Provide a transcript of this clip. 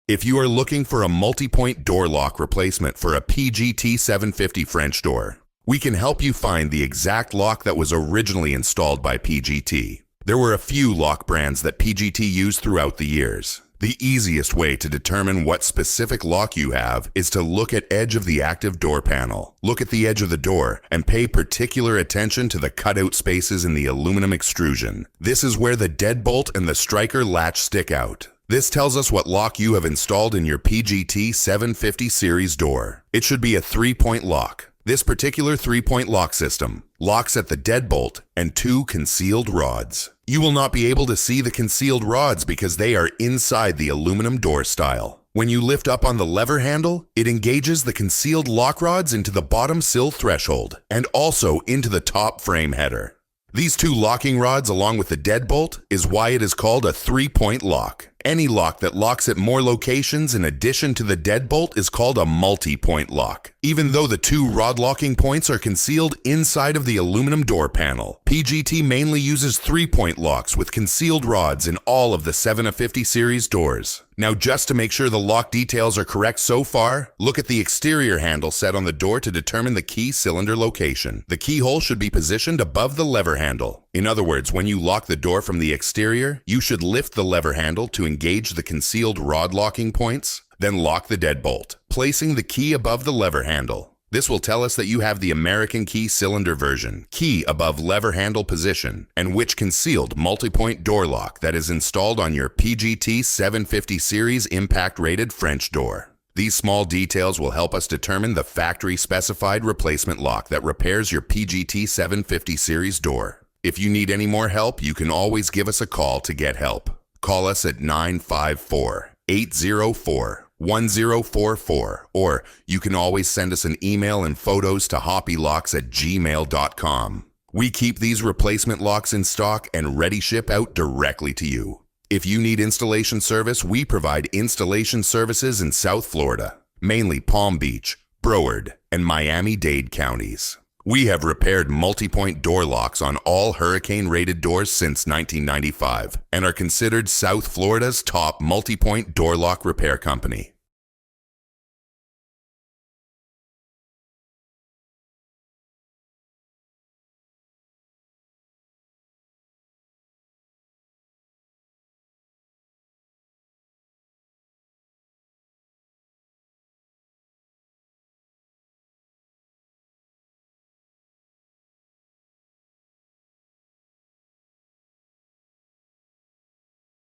If you are looking for a multi-point door lock replacement for a PGT 750 French door, we can help you find the exact lock that was originally installed by PGT. There were a few lock brands that PGT used throughout the years. The easiest way to determine what specific lock you have is to look at edge of the active door panel. Look at the edge of the door and pay particular attention to the cutout spaces in the aluminum extrusion. This is where the deadbolt and the striker latch stick out. This tells us what lock you have installed in your PGT 750 series door. It should be a 3-point lock. This particular 3-point lock system locks at the deadbolt and 2 concealed rods. You will not be able to see the concealed rods because they are inside the aluminum door style. When you lift up on the lever handle, it engages the concealed lock rods into the bottom sill threshold and also into the top frame header. These 2 locking rods along with the deadbolt is why it is called a 3-point lock. Any lock that locks at more locations in addition to the deadbolt is called a multi-point lock. Even though the 2 rod locking points are concealed inside of the aluminum door panel, PGT mainly uses 3-point locks with concealed rods in all of the 750 series doors. Now, just to make sure the lock details are correct so far, look at the exterior handle set on the door to determine the key cylinder location. The keyhole should be positioned above the lever handle. In other words, when you lock the door from the exterior, you should lift the lever handle to engage the concealed rod locking points, then lock the deadbolt, placing the key above the lever handle. This will tell us that you have the American key cylinder version, key above lever handle position, and which concealed multi-point door lock that is installed on your PGT 750 series impact-rated French door. These small details will help us determine the factory-specified replacement lock that repairs your PGT 750 series door. If you need any more help, you can always give us a call to get help. Call us at 954-804-1044, or you can always send us an email and photos to hoppylocks@gmail.com. We keep these replacement locks in stock and ready ship out directly to you. If you need installation service, we provide installation services in South Florida, mainly Palm Beach, Broward, and Miami-Dade counties. We have repaired multi-point door locks on all hurricane-rated doors since 1995 and are considered South Florida's top multi-point door lock repair company.